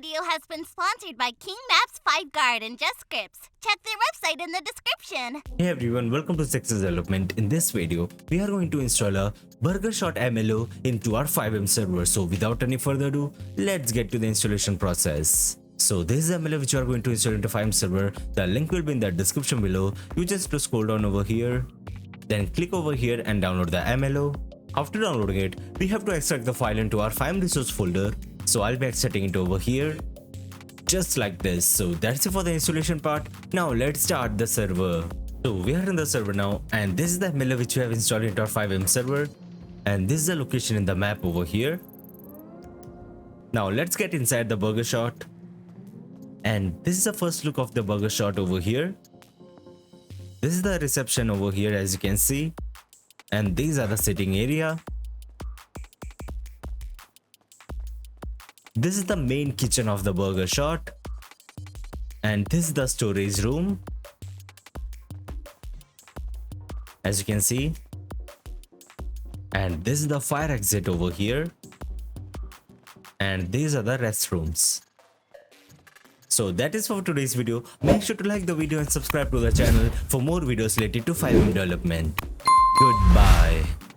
video has been sponsored by King Maps, 5Guard, and Just Scripts. Check their website in the description. Hey everyone, welcome to Zexus development. In this video, we are going to install a burger shot MLO into our FiveM server. So without any further ado, let's get to the installation process. So this is the MLO which you are going to install into FiveM server. The link will be in the description below. You just have to scroll down over here, then click over here and download the MLO. After downloading it, we have to extract the file into our FiveM resource folder. So I'll be extracting it over here, just like this. So that's it for the installation part. Now let's start the server. So we are in the server now, and this is the MLO which we have installed into our FiveM server, and this is the location in the map over here. Now let's get inside the burger shot, and this is the first look of the burger shot over here. This is the reception over here, as you can see, and these are the sitting area. This is the main kitchen of the burger shot, and this is the storage room, as you can see, and this is the fire exit over here, and these are the restrooms. So that is for today's video. Make sure to like the video and subscribe to the channel for more videos related to FiveM development. Goodbye.